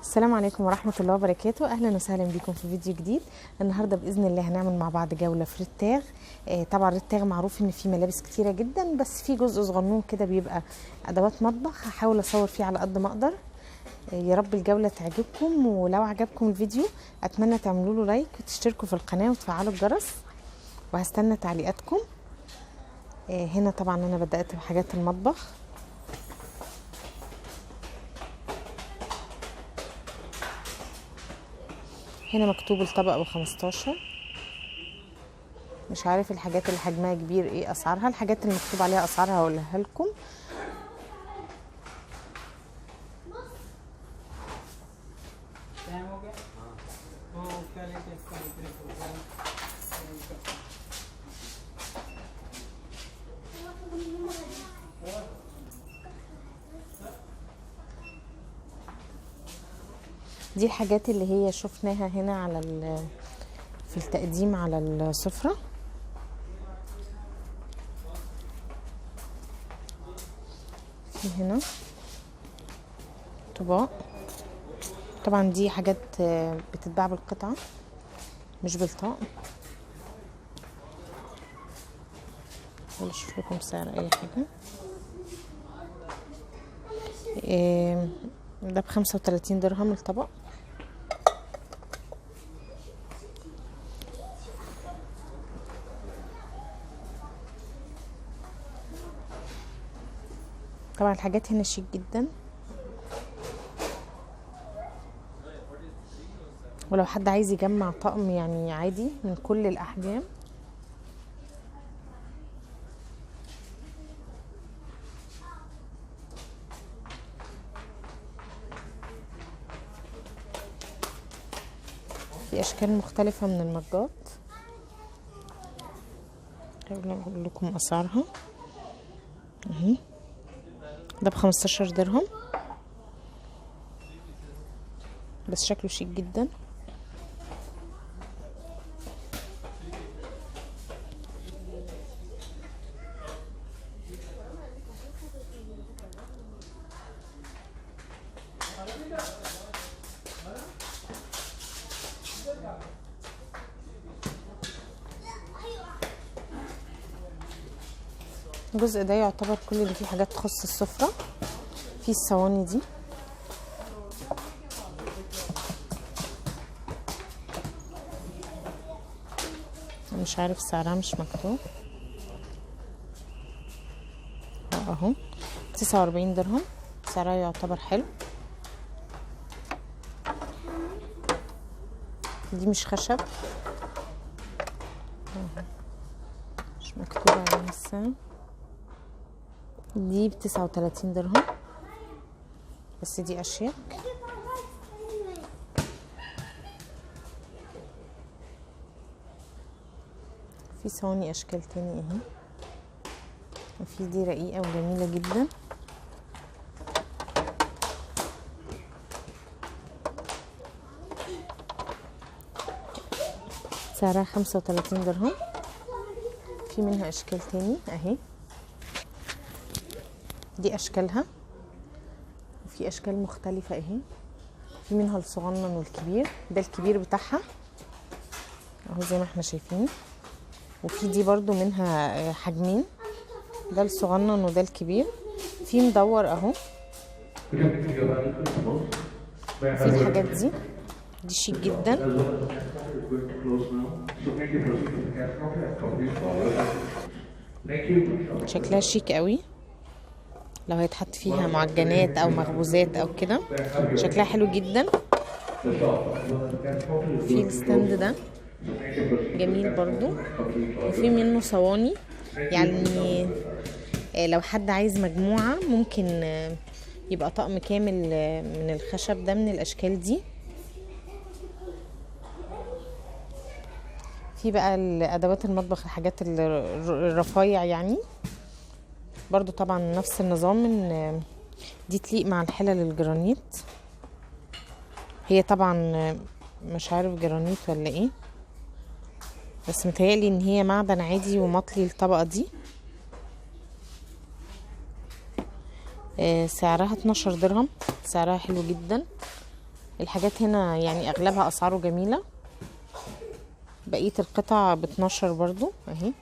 السلام عليكم ورحمة الله وبركاته. أهلا وسهلا بكم في فيديو جديد. النهاردة بإذن الله هنعمل مع بعض جولة في ريتاغ. طبعا ريتاغ معروف إن فيه ملابس كتيرة جدا، بس في جزء صغنون كده بيبقى أدوات مطبخ. هحاول أصور فيه على قد ما أقدر. يا رب الجولة تعجبكم، ولو عجبكم الفيديو أتمنى تعملوا له لايك وتشتركوا في القناة وتفعلوا الجرس، وهستنى تعليقاتكم. هنا طبعا أنا بدأت بحاجات المطبخ. هنا مكتوب الطبق ب15. مش عارف الحاجات اللي حجمها كبير ايه اسعارها. الحاجات اللي مكتوب عليها اسعارها هقولها لكم. دي الحاجات اللي هي شفناها هنا على في التقديم على السفرة. في هنا طباق. طبعا دي حاجات بتتباع بالقطعة مش بالطقم. اشوف لكم سعر اي حاجة. ده ب35 درهم الطبق. طبعا الحاجات هنا شيك جدا، ولو حد عايز يجمع طقم يعني عادي من كل الأحجام. في أشكال مختلفة من المجات. أقول لكم أسعارها اهي. ده ب15 درهم، بس شكله شيك جدا. الجزء ده يعتبر كل اللي فيه حاجات تخص السفرة. في الصواني دي مش عارف سعرها، مش مكتوب اهو. 49 درهم، سعرها يعتبر حلو. دي مش خشب، مش مكتوب عليها السعر. دي ب39 درهم، بس دي اشيك. في صواني اشكال تاني اهي، وفي دي رقيقة وجميلة جدا. سعرها 35 درهم. في منها اشكال تاني اهي، دي اشكالها، وفي اشكال مختلفة اهي. في منها الصغنن والكبير. ده الكبير بتاعها اهو زي ما احنا شايفين. وفي دي برضو منها حجمين، ده الصغنن وده الكبير. في مدور اهو. في الحاجات دي شيك جدا. شكلها شيك قوي، لو هيتحط فيها معجنات او مخبوزات او كده شكلها حلو جدا. في الستاند ده جميل برضو، وفي منه صواني. يعني لو حد عايز مجموعة ممكن يبقى طقم كامل من الخشب ده، من الاشكال دي. في بقى الادوات المطبخ، الحاجات الرفايع يعني برضو طبعا نفس النظام. ان دي تليق مع الحلل الجرانيت. هي طبعا مش عارف جرانيت ولا ايه، بس متهيألي ان هي معدن عادي ومطلي الطبقة دي. سعرها 12 درهم، سعرها حلو جدا. الحاجات هنا يعني اغلبها اسعاره جميله. بقيه القطع ب12 برضو اهي.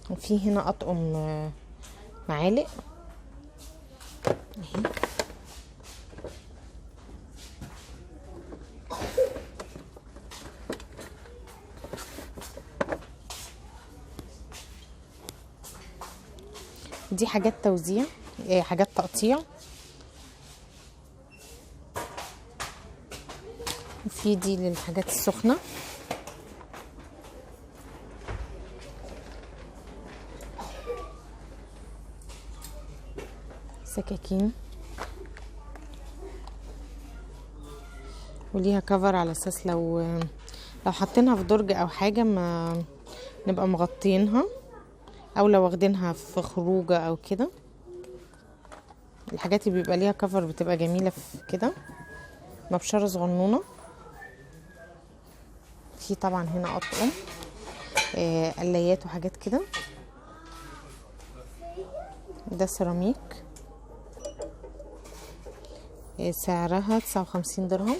وفي هنا اطقم معالق اهي. دي حاجات توزيع، حاجات تقطيع. وفي دي للحاجات السخنه. سكاكين وليها كفر على اساس لو حاطينها في درج او حاجه ما نبقى مغطينها، او لو واخدينها في خروجه او كده. الحاجات اللي بيبقى ليها كفر بتبقى جميله في كده. مبشره صغنونه. في طبعا هنا اطقم قلايات وحاجات كده. ده سيراميك سعرها 59 درهم.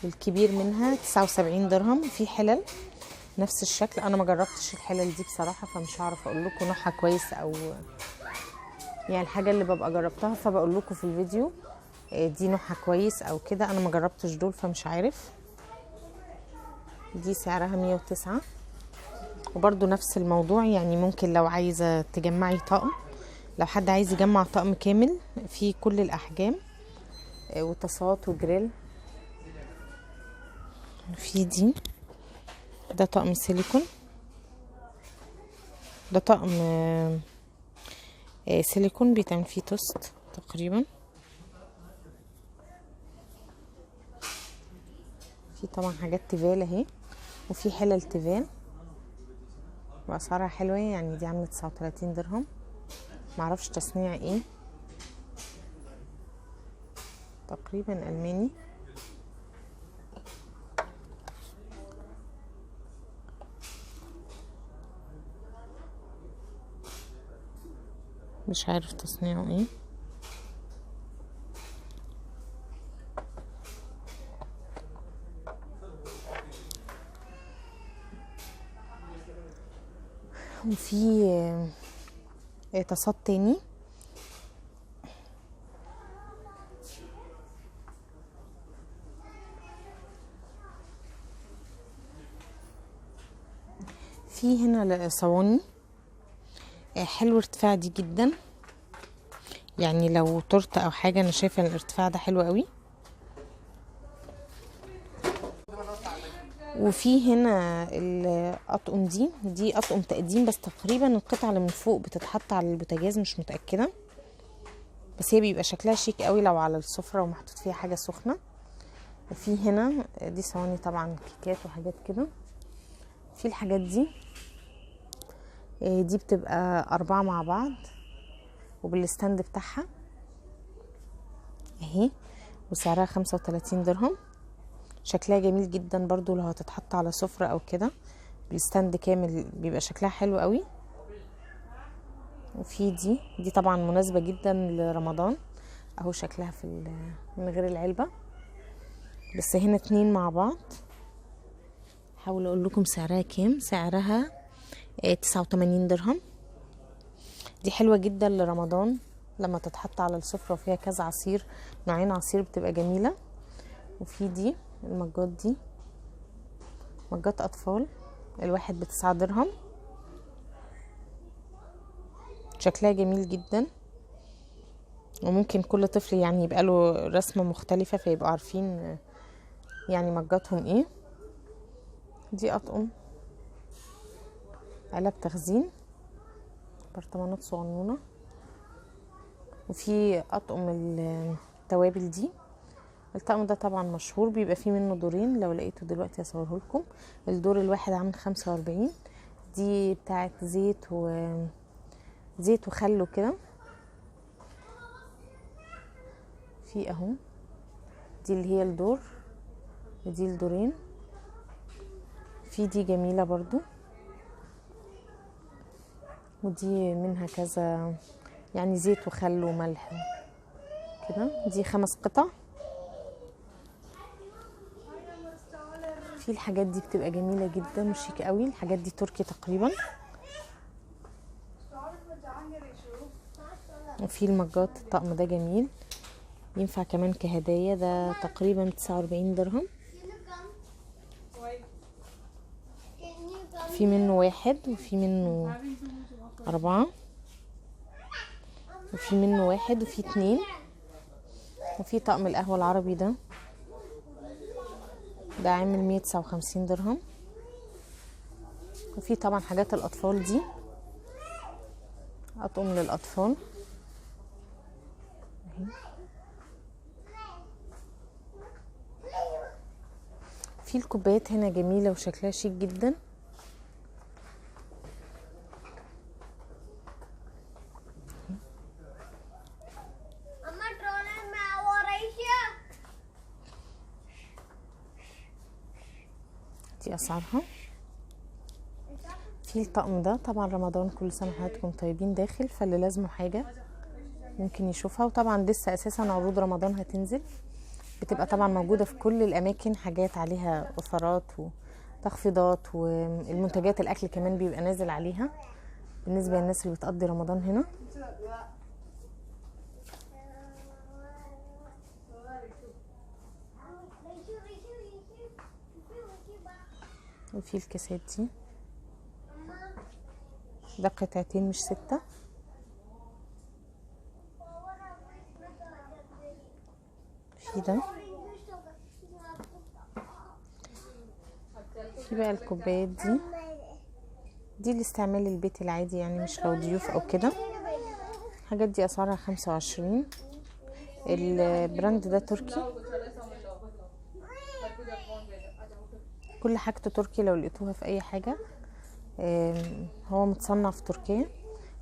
الكبير منها 79 درهم. في حلل نفس الشكل. انا ما جربتش الحلل دي بصراحه، فمش هعرف اقول لكم نوعها كويس او يعني الحاجه اللي ببقى جربتها فبقول لكم في الفيديو دي نوعها كويس او كده. انا ما جربتش دول فمش عارف. دي سعرها 109. وبرده نفس الموضوع، يعني ممكن لو عايزه تجمعي طقم، لو حد عايز يجمع طقم كامل في كل الاحجام وطاسات وجريل. في دي ده طقم سيليكون. ده طقم سيليكون بيتعمل فيه توست تقريبا. في طبعا حاجات تيفال اهي. وفي حلل تيفال واسعارها حلوه، يعني دي عامله 39 درهم. معرفش تصنيع ايه، تقريبا الماني. مش عارف تصنيعه ايه. وفي طاسات تاني. في هنا صواني حلو ارتفاع دي جدا، يعني لو تورته او حاجه انا شايفه الارتفاع ده حلو قوي. وفي هنا الاطقم دي اطقم تقديم، بس تقريبا القطعه اللي من فوق بتتحط على البوتاجاز، مش متاكده، بس هي بيبقى شكلها شيك قوي لو على السفره ومحطوط فيها حاجه سخنه. وفي هنا دي صواني طبعا كيكات وحاجات كده. في الحاجات دي بتبقى 4 مع بعض وبالستاند بتاعها اهي، وسعرها 35 درهم. شكلها جميل جدا برضو لو هتتحط على سفرة او كده بالستاند كامل، بيبقى شكلها حلو قوي. وفي دي طبعا مناسبة جدا لرمضان اهو، شكلها من غير العلبة، بس هنا 2 مع بعض. حاول اقول لكم سعرها كام. سعرها 89 درهم. دي حلوة جدا لرمضان لما تتحط على السفرة وفيها كذا عصير، نوعين عصير، بتبقى جميلة. وفي دي المجات، دي مجات اطفال، الواحد ب9 درهم. شكلها جميل جدا، وممكن كل طفل يعني يبقى له رسمة مختلفة فيبقوا عارفين يعني مجاتهم ايه. دي اطقم علب تخزين، برطمانات صغنونة. وفي اطقم التوابل دي. الطقم ده طبعا مشهور، بيبقى فيه منه دورين، لو لقيته دلوقتي هصوره لكم. الدور الواحد عامل 45. دي بتاعت زيت وخل وكده. في اهو دي اللي هي الدور، ودي الدورين. في دي جميلة برضو، ودي منها كذا يعني زيت وخل وملح كده. دي 5 قطع. في الحاجات دي بتبقى جميلة جدا وشيك قوي. الحاجات دي تركي تقريبا. وفي المجات الطقم ده جميل، ينفع كمان كهدايا. ده تقريبا 49 درهم. في منه 1 وفي منه 4 وفي منه 1 وفي 2. وفي طقم القهوة العربي ده عامل 159 درهم. وفي طبعا حاجات الأطفال دي، أطقم للأطفال. في الكوبايات هنا جميلة وشكلها شيك جدا. دي أسعارها. في الطقم ده طبعا رمضان كل سنة حضراتكم طيبين داخل، فاللي لازمه حاجة ممكن يشوفها. وطبعا لسه أساسا عروض رمضان هتنزل، بتبقى طبعا موجودة في كل الأماكن، حاجات عليها أوفرات وتخفيضات، والمنتجات الأكل كمان بيبقى نازل عليها بالنسبة للناس اللي بتقضي رمضان هنا. وفي الكاسات دي ده قطعتين مش 6. في ده. في بقى الكوبايات دي الاستعمال البيتي العادي، يعني مش لو ضيوف او كده. الحاجات دي اسعارها 25. البراند ده تركي، كل حاجته تركي. لو لقيتوها في اي حاجة هو متصنع في تركيا،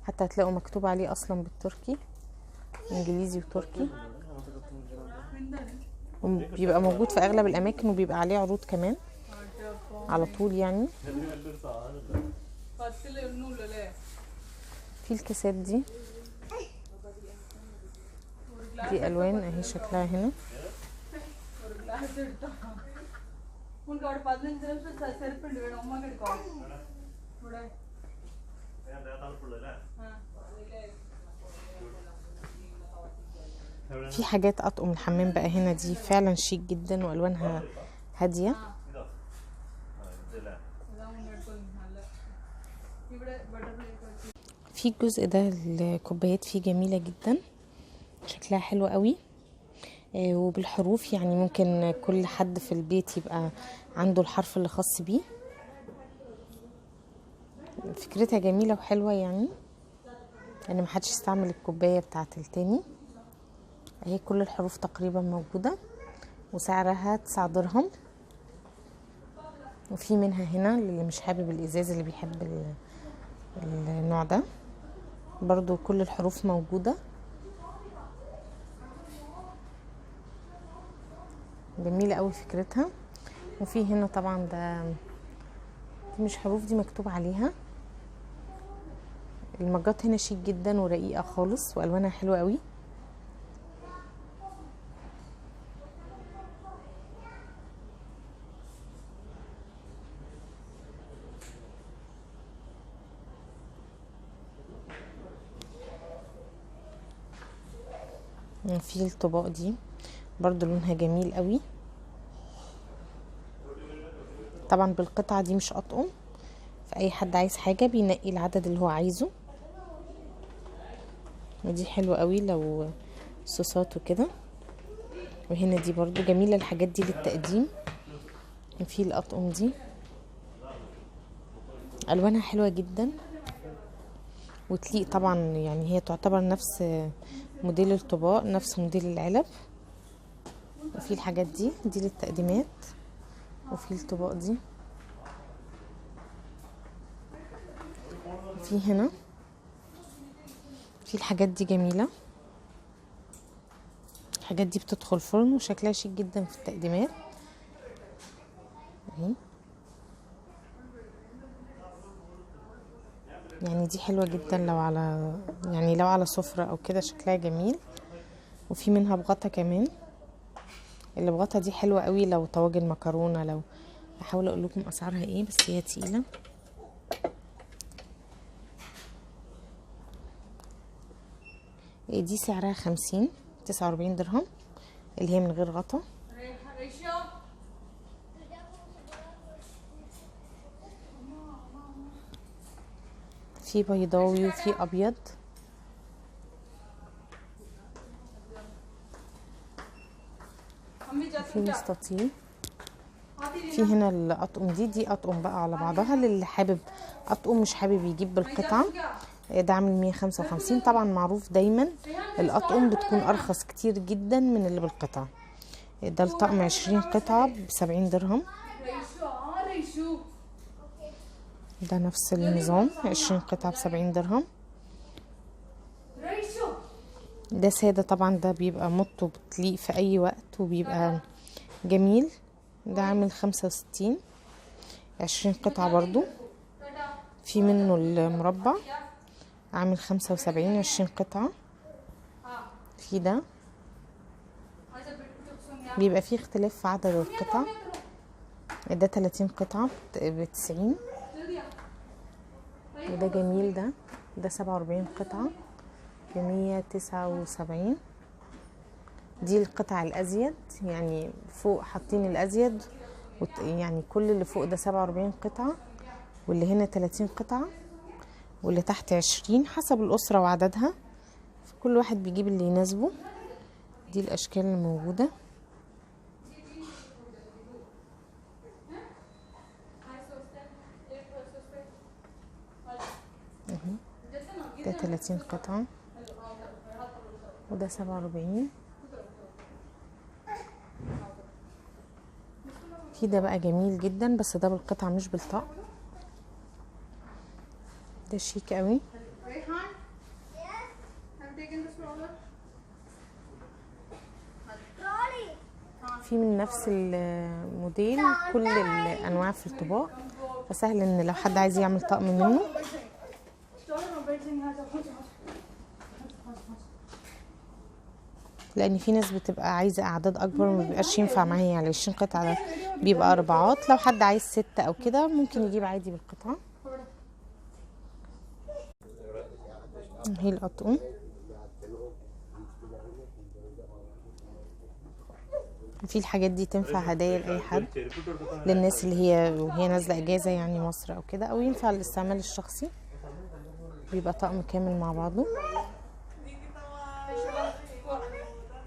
حتى هتلاقوا مكتوب عليه اصلا بالتركي، انجليزي وتركي. بيبقى موجود في اغلب الاماكن، وبيبقى عليه عروض كمان على طول يعني. في الكاسات دي الوان اهي شكلها هنا. في حاجات اطقم الحمام بقى هنا، دي فعلا شيك جدا والوانها هاديه. في الجزء ده الكوبايات فيه جميله جدا، شكلها حلو قوي وبالحروف، يعني ممكن كل حد في البيت يبقى عنده الحرف اللي خاص بيه. فكرتها جميله وحلوه، يعني ان محدش يستعمل الكوبايه بتاعه التاني. اهي كل الحروف تقريبا موجوده، وسعرها 9 درهم. وفي منها هنا للي مش حابب الازاز، اللي بيحب النوع ده برضو كل الحروف موجوده. جميله قوي فكرتها. وفي هنا طبعا دي مش حروف، دي مكتوب عليها. المجات هنا شيك جدا ورقيقه خالص، والوانها حلوه قوي. في الطباق دي برضو لونها جميل قوي، طبعا بالقطعه دي مش اطقم، فاي حد عايز حاجه بينقي العدد اللي هو عايزه. ودي حلوه قوي لو صوصات وكده. وهنا دي برضو جميله، الحاجات دي للتقديم. في الاطقم دي الوانها حلوه جدا وتليق طبعا، يعني هي تعتبر نفس موديل الطباق، نفس موديل العلب. وفي الحاجات دي للتقديمات. وفي الطباق دي. في هنا في الحاجات دي جميله، الحاجات دي بتدخل فرن وشكلها شيك جدا في التقديمات اهي. يعني دي حلوة جدا لو على لو على سفرة او كده شكلها جميل. وفي منها بغطا كمان، اللي بغطا دي حلوة قوي لو طواجن مكرونة. لو هحاول اقول لكم اسعارها ايه بس هي تقيلة. دي سعرها 49 درهم اللي هي من غير غطا. في بيضاوي وفي ابيض. في مستطيل. في هنا الاطقم دي اطقم بقى على بعضها للي حابب اطقم، مش حابب يجيب بالقطعه. ده عامل 155. طبعا معروف دايما الاطقم بتكون ارخص كتير جدا من اللي بالقطعه. ده الطقم 20 قطعه ب70 درهم. ده نفس النظام 20 قطعه ب70 درهم. ده ساده طبعا، ده بيبقى مطه بتليق في اي وقت وبيبقى جميل. ده عامل 65 20 قطعه برضو. في منه المربع عامل 75 20 قطعه. في ده بيبقى فيه اختلاف في عدد القطع. ده 30 قطعه ب90. وده جميل. ده 47 قطعه ب179. دي القطع الازيد، يعني فوق حاطين الازيد، يعني كل اللي فوق ده 47 قطعه، واللي هنا 30 قطعه، واللي تحت 20 حسب الاسره وعددها، فكل واحد بيجيب اللي يناسبه. دي الاشكال الموجوده. ده 30 قطعه وده 47. في ده بقى جميل جدا بس ده بالقطعه مش بالطقم. ده شيك قوي. في من نفس الموديل كل الانواع في الطباق، فسهل ان لو حد عايز يعمل طقم منه. لان في ناس بتبقى عايزه اعداد اكبر ما بيبقاش ينفع معاها، يعني 20 قطعه ده بيبقى اربعات. لو حد عايز 6 او كده ممكن يجيب عادي بالقطعه. هي الاطقم. في الحاجات دي تنفع هدايا لاي حد، للناس اللي هي وهي نازله اجازه يعني مصر او كده، او ينفع للاستعمال الشخصي. بيبقى طقم كامل مع بعضه.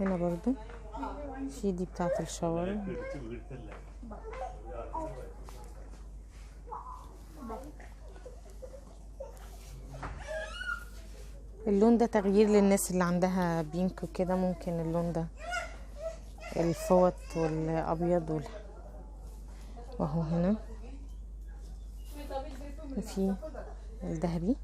هنا برضو في دي بتاعه الشاور. اللون ده تغيير للناس اللي عندها بينك وكده، ممكن اللون ده الفوط والابيض وهو هنا. وفي الذهبي.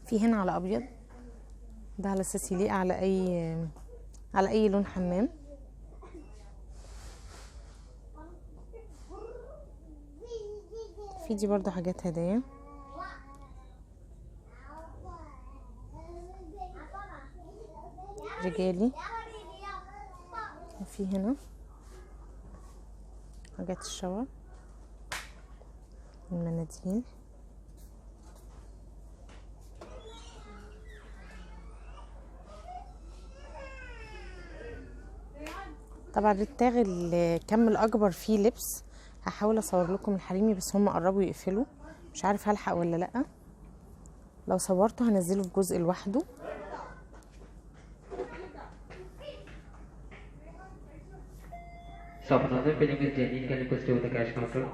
في هنا على ابيض، ده على اساس يليق على اي لون حمام. في دي برضو حاجات هدايا. رجالي. وفي هنا حاجات الشاور، المناديل. طبعا الرتاغ الكم الاكبر فيه لبس. هحاول اصور لكم الحريمي بس هم قربوا يقفلوا، مش عارف هلحق ولا لا. لو صورته هنزله في جزء لوحده. Stop another filling with Jenny. Can you please stay with the cash counter?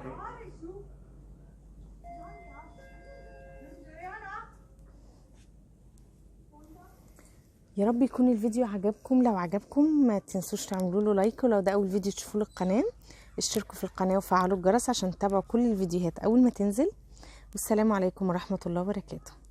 يا رب يكون الفيديو عجبكم. لو عجبكم ما تنسوش تعملوا له لايك، ولو ده اول فيديو تشوفوه للقناه اشتركوا في القناه وفعلوا الجرس عشان تتابعوا كل الفيديوهات اول ما تنزل. والسلام عليكم ورحمة الله وبركاته.